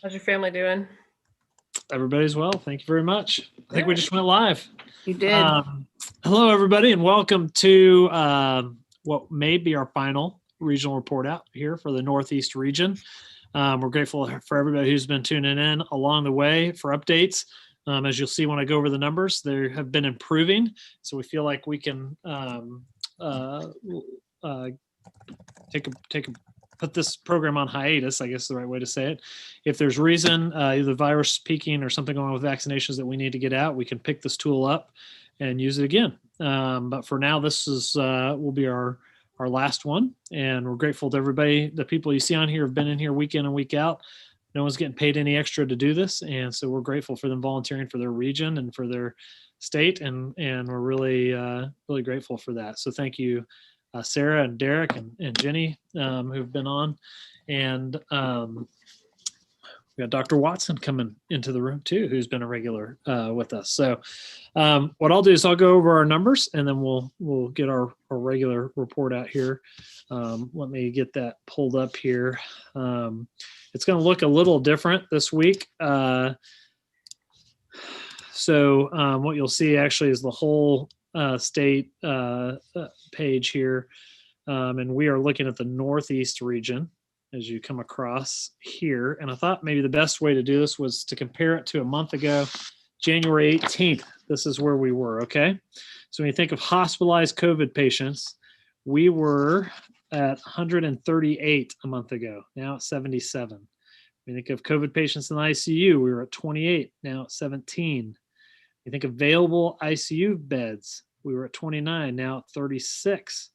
How's your family doing? Everybody's well. Thank you very much. I think we just went live. You did. Hello, everybody, and welcome to what may be our final regional report out here for the Northeast region. We're grateful for everybody who's been tuning in along the way for updates. As you'll see when I go over the numbers, they have been improving. So we feel like we can put this program on hiatus, I guess is the right way to say it. If there's reason, either virus peaking or something going on with vaccinations that we need to get out, we can pick this tool up and use it again. But for now, this is will be our last one. And we're grateful to everybody. The people you see on here have been in here week in and week out. No one's getting paid any extra to do this. And so we're grateful for them volunteering for their region and for their state. And we're really, really grateful for that. So thank you, Sarah and Derek and Jenny, who've been on. And we got Dr. Watson coming into the room too, who's been a regular with us. So what I'll do is I'll go over our numbers and then we'll get our regular report out here. Let me get that pulled up here. It's going to look a little different this week. So what you'll see actually is the whole state page here. And we are looking at the Northeast region as you come across here. And I thought maybe the best way to do this was to compare it to a month ago, January 18th. This is where we were, okay? So when you think of hospitalized COVID patients, we were at 138 a month ago, now at 77. When you think of COVID patients in the ICU, we were at 28, now at 17. You think available ICU beds, we were at 29, now at 36.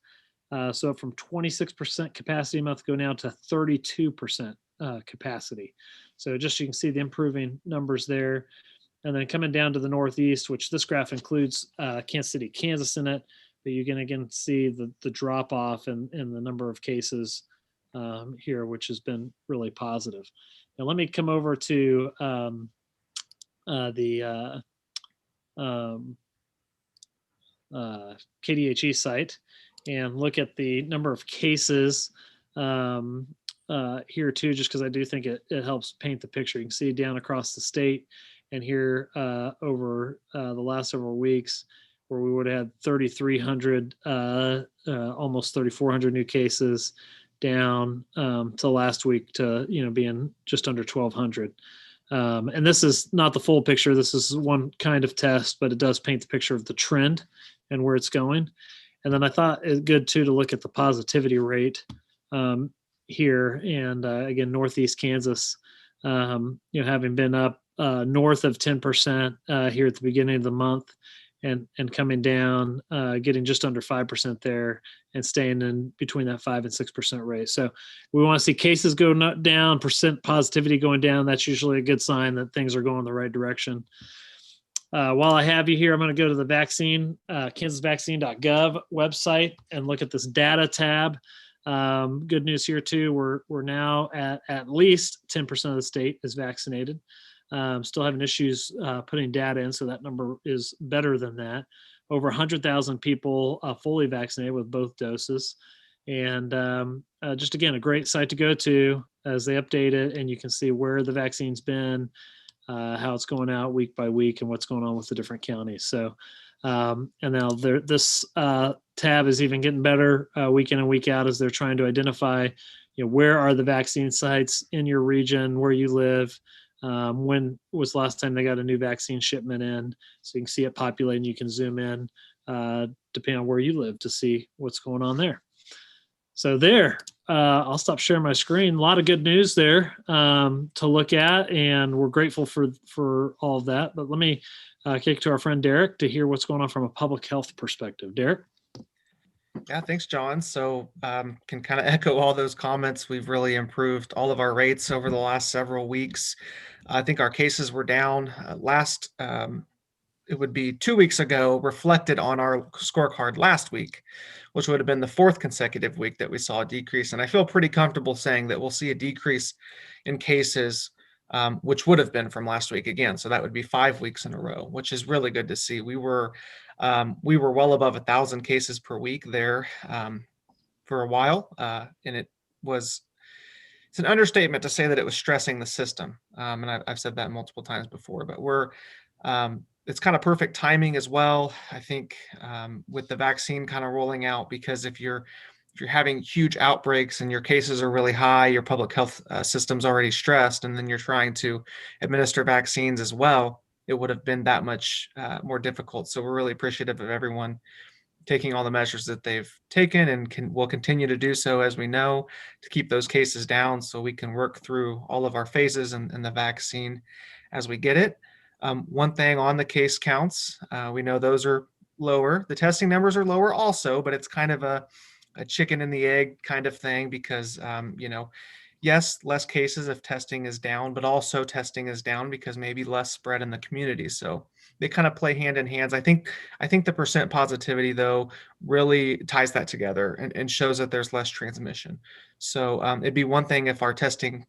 So from 26% capacity a month ago now to 32% capacity. So just you can see the improving numbers there. And then coming down to the Northeast, which this graph includes Kansas City, Kansas in it, but you can again see the drop off in the number of cases here, which has been really positive. Now let me come over to the KDHE site and look at the number of cases here too, just because I do think it helps paint the picture. You can see down across the state and here over the last several weeks where we would have had 3,300, almost 3,400 new cases down to last week to, being just under 1,200. And this is not the full picture. This is one kind of test, but it does paint the picture of the trend and where it's going. And then I thought it's good too to look at the positivity rate here. And again, Northeast Kansas, having been up north of 10% here at the beginning of the month, and coming down, getting just under 5% there, and staying in between that 5 and 6% rate. So we want to see cases go down, percent positivity going down. That's usually a good sign that things are going the right direction. While I have you here, I'm going to go to the vaccine, kansasvaccine.gov website and look at this data tab. Good news here too. We're now at least 10% of the state is vaccinated. Still having issues putting data in, so that number is better than that. Over 100,000 people fully vaccinated with both doses. And just again, a great site to go to as they update it, and you can see where the vaccine's been, how it's going out week by week, and what's going on with the different counties. So, and now this tab is even getting better week in and week out as they're trying to identify, where are the vaccine sites in your region, where you live. When was the last time they got a new vaccine shipment in? So you can see it populating. You can zoom in depending on where you live to see what's going on there. So there, I'll stop sharing my screen. A lot of good news there to look at, and we're grateful for all of that. But let me kick to our friend Derek to hear what's going on from a public health perspective. Derek? Yeah, thanks, John. So can kind of echo all those comments. We've really improved all of our rates over the last several weeks. I think our cases were down it would be 2 weeks ago, reflected on our scorecard last week, which would have been the fourth consecutive week that we saw a decrease. And I feel pretty comfortable saying that we'll see a decrease in cases, which would have been from last week again. So that would be 5 weeks in a row, which is really good to see. We were well above 1,000 cases per week there for a while, and it was it's an understatement to say that it was stressing the system. And I've said that multiple times before, but it's kind of perfect timing as well. I think with the vaccine kind of rolling out, because if you're having huge outbreaks and your cases are really high, your public health system's already stressed, and then you're trying to administer vaccines as well, it would have been that much more difficult. So we're really appreciative of everyone taking all the measures that they've taken and will continue to do so, as we know, to keep those cases down so we can work through all of our phases and the vaccine as we get it. One thing on the case counts, we know those are lower. The testing numbers are lower also, but it's kind of a chicken and the egg kind of thing because, yes, less cases if testing is down, but also testing is down because maybe less spread in the community. So they kind of play hand in hands. I think the percent positivity though really ties that together and shows that there's less transmission. So it'd be one thing if our testing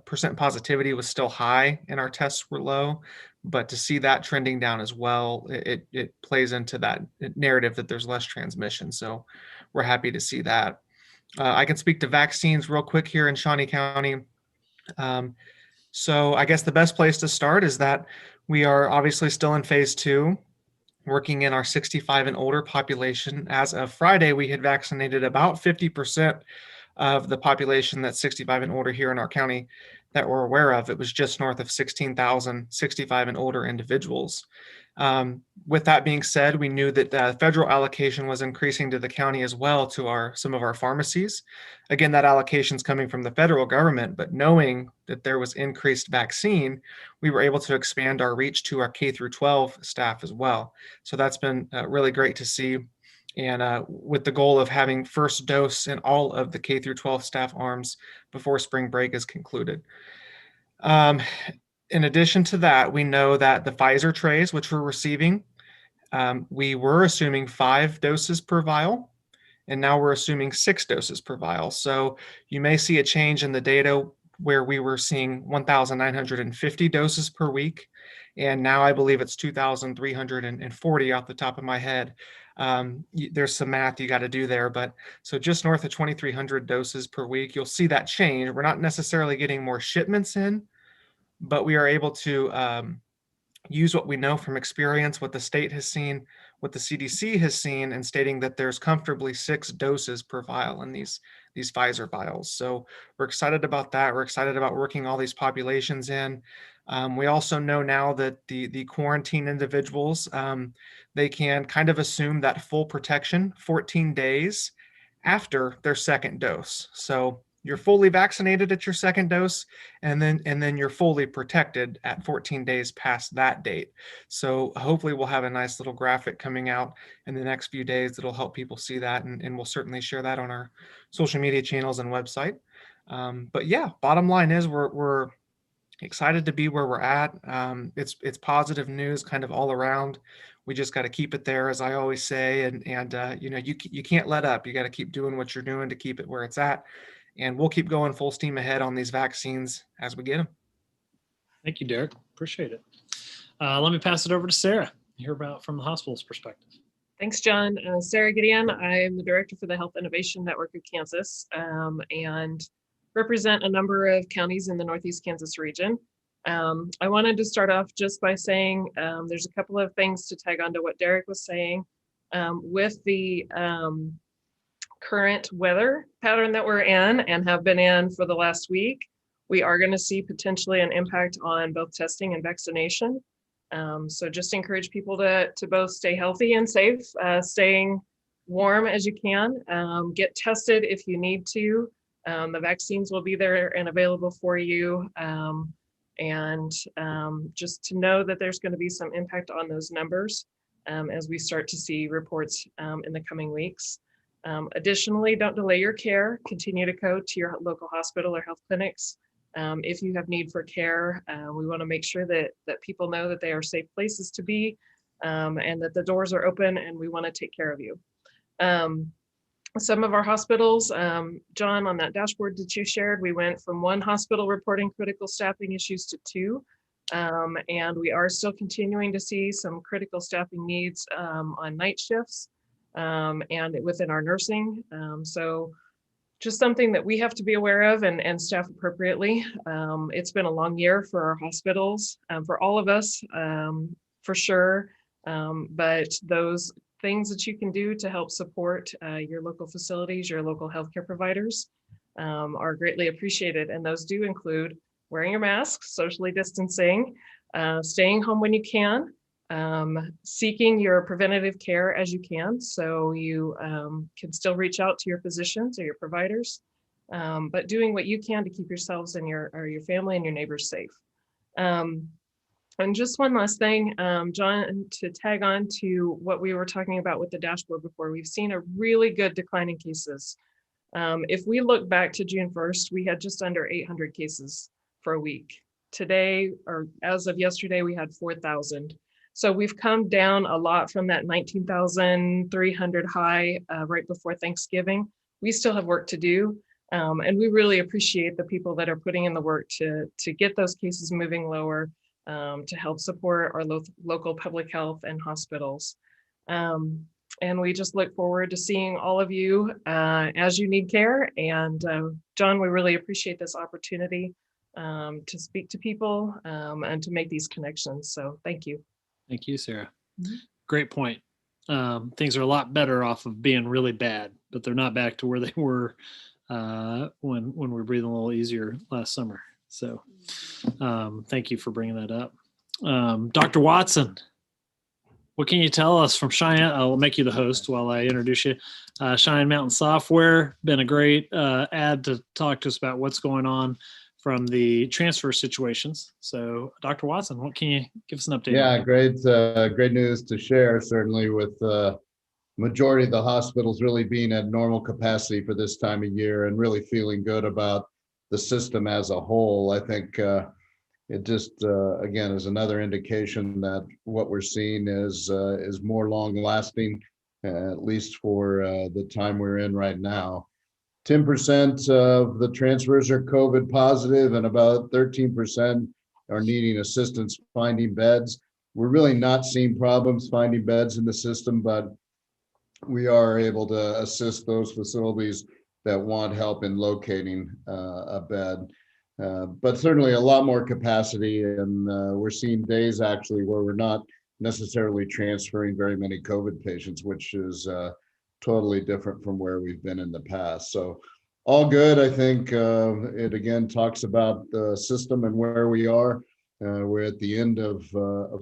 percent positivity was still high and our tests were low, but to see that trending down as well, it plays into that narrative that there's less transmission. So we're happy to see that. I can speak to vaccines real quick here in Shawnee County. So I guess the best place to start is that we are obviously still in phase 2, working in our 65 and older population. As of Friday, we had vaccinated about 50% of the population that's 65 and older here in our county that we're aware of. It was just north of 16,000 65 and older individuals. With that being said, we knew that federal allocation was increasing to the county as well to some of our pharmacies. Again, that allocation is coming from the federal government, but knowing that there was increased vaccine, we were able to expand our reach to our K through 12 staff as well. So that's been really great to see. And with the goal of having first dose in all of the K through 12 staff arms before spring break is concluded. In addition to that, we know that the Pfizer trays, which we're receiving, we were assuming 5 doses per vial, and now we're assuming 6 doses per vial. So you may see a change in the data where we were seeing 1,950 doses per week, and now I believe it's 2,340 off the top of my head. There's some math you got to do there, but so just north of 2,300 doses per week, you'll see that change. We're not necessarily getting more shipments in, but we are able to use what we know from experience, what the state has seen, what the CDC has seen, and stating that there's comfortably 6 doses per vial in these Pfizer vials. So we're excited about that. We're excited about working all these populations in. We also know now that the quarantine individuals, they can kind of assume that full protection 14 days after their second dose. So you're fully vaccinated at your second dose, and then you're fully protected at 14 days past that date. So hopefully we'll have a nice little graphic coming out in the next few days that'll help people see that, and we'll certainly share that on our social media channels and website. But yeah, bottom line is we're excited to be where we're at. It's positive news kind of all around. We just got to keep it there, as I always say, and you can't let up. You got to keep doing what you're doing to keep it where it's at. And we'll keep going full steam ahead on these vaccines as we get them. Thank you, Derek. Appreciate it. Let me pass it over to Sarah, hear about from the hospital's perspective. Thanks, John. Sarah Gideon. I am the director for the Health Innovation Network of Kansas and represent a number of counties in the Northeast Kansas region. I wanted to start off just by saying there's a couple of things to tag on to what Derek was saying. With the current weather pattern that we're in and have been in for the last week, we are going to see potentially an impact on both testing and vaccination. So just encourage people to both stay healthy and safe, staying warm as you can, get tested if you need to. The vaccines will be there and available for you. And just to know that there's going to be some impact on those numbers as we start to see reports in the coming weeks. Additionally, don't delay your care. Continue to go to your local hospital or health clinics. If you have need for care, we want to make sure that people know that they are safe places to be and that the doors are open, and we want to take care of you. Some of our hospitals, John, on that dashboard that you shared, we went from 1 hospital reporting critical staffing issues to 2. And we are still continuing to see some critical staffing needs on night shifts and within our nursing. So just something that we have to be aware of and staff appropriately. It's been a long year for our hospitals, for all of us, for sure. But those things that you can do to help support your local facilities, your local healthcare providers, are greatly appreciated. And those do include wearing your mask, socially distancing, staying home when you can, seeking your preventative care as you can, so you can still reach out to your physicians or your providers, but doing what you can to keep yourselves and your family and your neighbors safe. And just one last thing, John, to tag on to what we were talking about with the dashboard before, we've seen a really good decline in cases. If we look back to June 1st, we had just under 800 cases for a week. Today, or as of yesterday, we had 4,000. So we've come down a lot from that 19,300 high right before Thanksgiving. We still have work to do. And we really appreciate the people that are putting in the work to get those cases moving lower, to help support our local public health and hospitals. And we just look forward to seeing all of you as you need care. And John, we really appreciate this opportunity to speak to people and to make these connections. So thank you. Thank you, Sarah. Mhm. Great point. Things are a lot better off of being really bad, but they're not back to where they were when we were breathing a little easier last summer. So thank you for bringing that up. Dr. Watson, what can you tell us from Cheyenne? I'll make you the host while I introduce you. Cheyenne Mountain Software, been a great ad to talk to us about what's going on from the transfer situations. So Dr. Watson, what can you give us an update Yeah, on? great news to share, certainly with majority of the hospitals really being at normal capacity for this time of year and really feeling good about the system as a whole. I think it just, again, is another indication that what we're seeing is more long lasting, at least for the time we're in right now. 10% of the transfers are COVID positive and about 13% are needing assistance finding beds. We're really not seeing problems finding beds in the system, but we are able to assist those facilities that want help in locating a bed. But certainly a lot more capacity, and we're seeing days actually where we're not necessarily transferring very many COVID patients, which is totally different from where we've been in the past. So all good. I think it again talks about the system and where we are. We're at the end of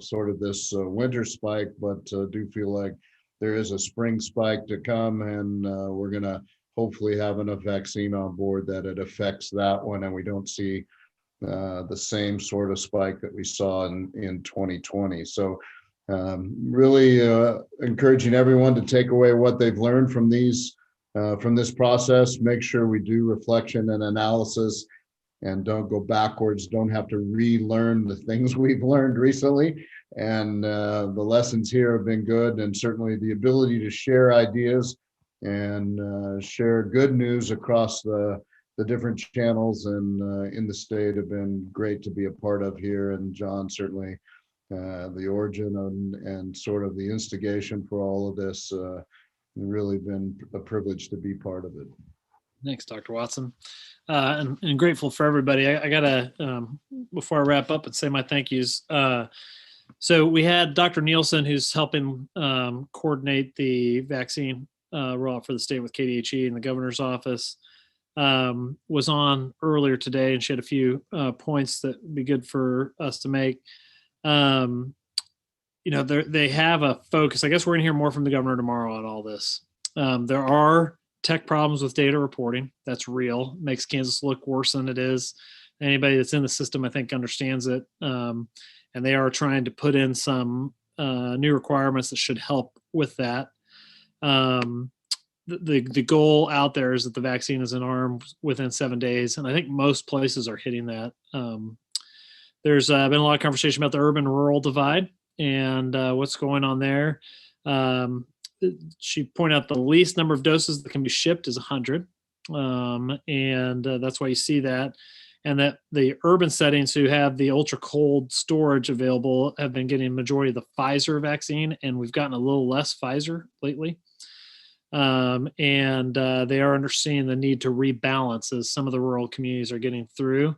sort of this winter spike, but do feel like there is a spring spike to come, and we're going to hopefully have enough vaccine on board that it affects that one, and we don't see the same sort of spike that we saw in 2020. So really encouraging everyone to take away what they've learned from these from this process. Make sure we do reflection and analysis and don't go backwards, don't have to relearn the things we've learned recently. And the lessons here have been good, and certainly the ability to share ideas and share good news across the different channels and in the state have been great to be a part of here. And John, certainly the origin and sort of the instigation for all of this, really been a privilege to be part of it. Thanks, Dr. Watson. And grateful for everybody. I gotta, before I wrap up, and say my thank yous. So we had Dr. Nielsen, who's helping coordinate the vaccine rollout for the state with KDHE and the governor's office, was on earlier today, and she had a few points that would be good for us to make. They have a focus. I guess we're going to hear more from the governor tomorrow on all this. There are tech problems with data reporting. That's real. Makes Kansas look worse than it is. Anybody that's in the system, I think, understands it. And they are trying to put in some new requirements that should help with that. The goal out there is that the vaccine is in arms within 7 days. And I think most places are hitting that. There's been a lot of conversation about the urban-rural divide and what's going on there. She pointed out the least number of doses that can be shipped is 100. And that's why you see that. And that the urban settings who have the ultra cold storage available have been getting a majority of the Pfizer vaccine, and we've gotten a little less Pfizer lately. and they are understanding the need to rebalance as some of the rural communities are getting through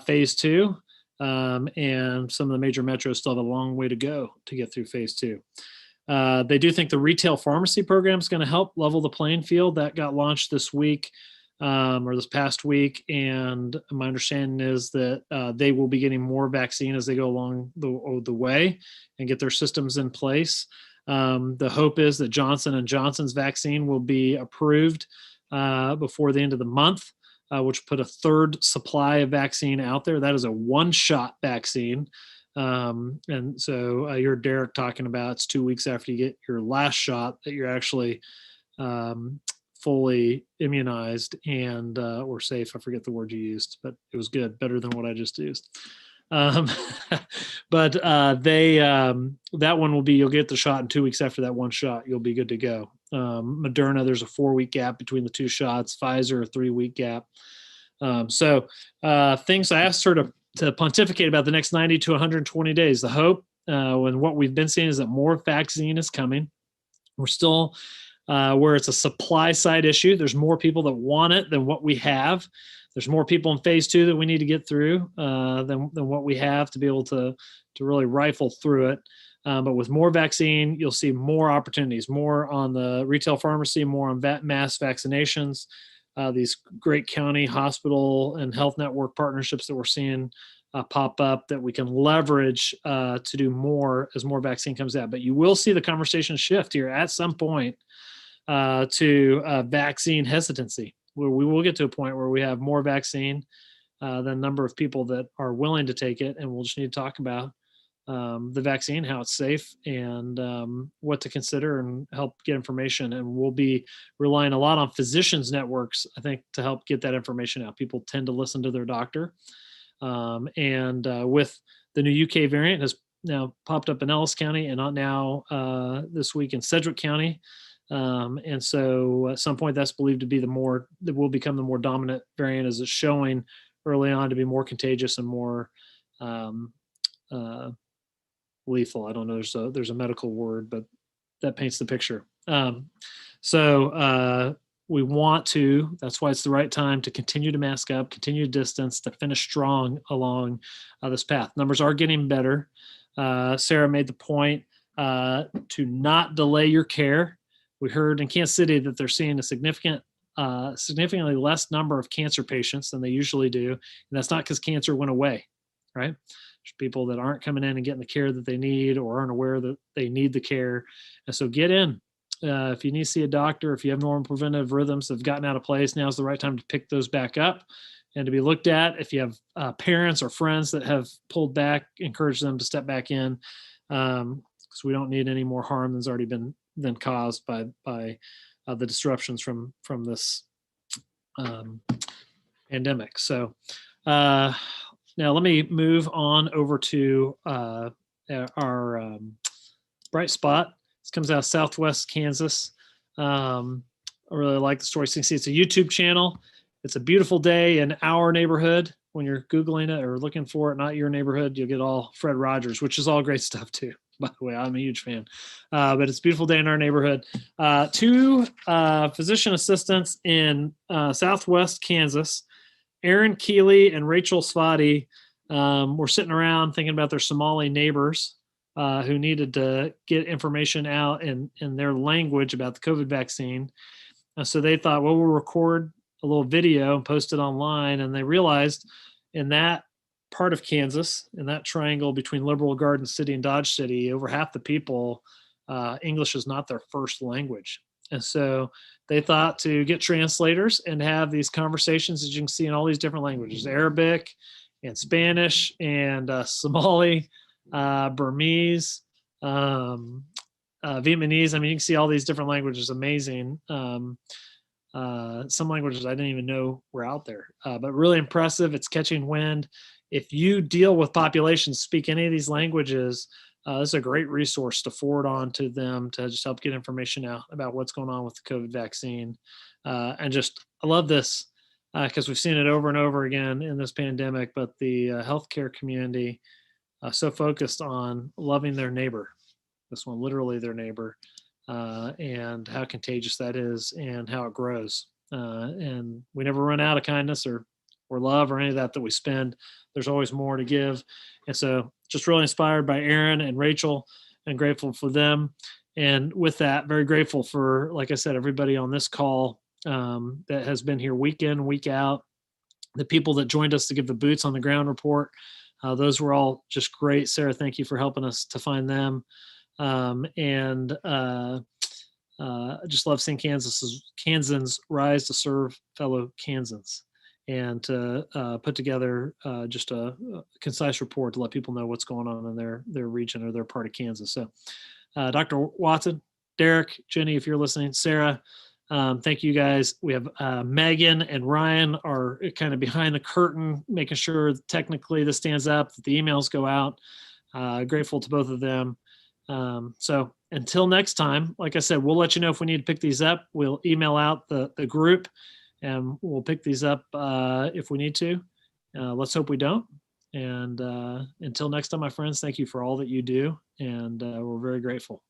phase two. And some of the major metros still have a long way to go to get through phase two. They do think the retail pharmacy program is going to help level the playing field. That got launched this week or this past week. And my understanding is that they will be getting more vaccine as they go along the way and get their systems in place. The hope is that Johnson & Johnson's vaccine will be approved before the end of the month, which put a third supply of vaccine out there. That is a one-shot vaccine. And so you heard Derek talking about it's 2 weeks after you get your last shot that you're actually fully immunized and or safe. I forget the word you used, but it was good, better than what I just used. But that one will be, you'll get the shot in 2 weeks after that one shot, you'll be good to go. Moderna, there's a 4-week gap between the two shots. Pfizer, a 3-week gap. So things I asked her to pontificate about the next 90 to 120 days. The hope and what we've been seeing is that more vaccine is coming. We're still where it's a supply side issue. There's more people that want it than what we have. There's more people in phase two that we need to get through than what we have to be able to really rifle through it. But with more vaccine, you'll see more opportunities, more on the retail pharmacy, more on mass vaccinations, these great county hospital and health network partnerships that we're seeing pop up that we can leverage to do more as more vaccine comes out. But you will see the conversation shift here at some point to vaccine hesitancy, where we will get to a point where we have more vaccine than the number of people that are willing to take it. And we'll just need to talk about the vaccine, how it's safe, and what to consider and help get information. And we'll be relying a lot on physicians networks, I think, to help get that information out. People tend to listen to their doctor. And with the new UK variant has now popped up in Ellis County and not now this week in Sedgwick County. And so at some point that's believed to be that will become the more dominant variant, as it's showing early on to be more contagious and more lethal. I don't know. There's a medical word, but that paints the picture. So we want to, that's why it's the right time to continue to mask up, continue to distance, to finish strong along this path. Numbers are getting better. Sarah made the point to not delay your care. We heard in Kansas City that they're seeing a significantly less number of cancer patients than they usually do. And that's not because cancer went away, right? There's people that aren't coming in and getting the care that they need or aren't aware that they need the care. And so get in. If you need to see a doctor, if you have normal preventative rhythms that have gotten out of place, now's the right time to pick those back up and to be looked at. If you have parents or friends that have pulled back, encourage them to step back in, because we don't need any more harm than's already been caused by the disruptions from this pandemic. So now let me move on over to our bright spot. This comes out of Southwest Kansas. I really like the story. So you can see it's a YouTube channel. It's a beautiful day in our neighborhood. When you're Googling it or looking for it, not your neighborhood, you'll get all Fred Rogers, which is all great stuff too. By the way, I'm a huge fan. But it's a beautiful day in our neighborhood. Two physician assistants in Southwest Kansas, Aaron Keeley and Rachel Svati, were sitting around thinking about their Somali neighbors who needed to get information out in their language about the COVID vaccine. So they thought, well, we'll record a little video and post it online. And they realized in that part of Kansas, in that triangle between Liberal Garden City and Dodge City, over half the people, English is not their first language. And so they thought to get translators and have these conversations, as you can see, in all these different languages, Arabic and Spanish and Somali, Burmese, Vietnamese. I mean, you can see all these different languages, amazing. Some languages I didn't even know were out there, but really impressive. It's catching wind. If you deal with populations speak any of these languages, this is a great resource to forward on to them to just help get information out about what's going on with the COVID vaccine. And just, I love this because we've seen it over and over again in this pandemic, but the healthcare community so focused on loving their neighbor, this one literally their neighbor, and how contagious that is and how it grows. And we never run out of kindness or love or any of that we spend. There's always more to give. And so just really inspired by Aaron and Rachel and grateful for them. And with that, very grateful for, like I said, everybody on this call that has been here week in, week out, the people that joined us to give the boots on the ground report. Those were all just great. Sarah, thank you for helping us to find them. I just love seeing Kansans rise to serve fellow Kansans and to put together just a concise report to let people know what's going on in their region or their part of Kansas. So Dr. Watson, Derek, Jenny, if you're listening, Sarah, thank you guys. We have Megan and Ryan are kind of behind the curtain, making sure technically this stands up, that the emails go out. Grateful to both of them. So until next time, like I said, we'll let you know if we need to pick these up. We'll email out the group and we'll pick these up if we need to. Let's hope we don't. And until next time, my friends, thank you for all that you do. And we're very grateful.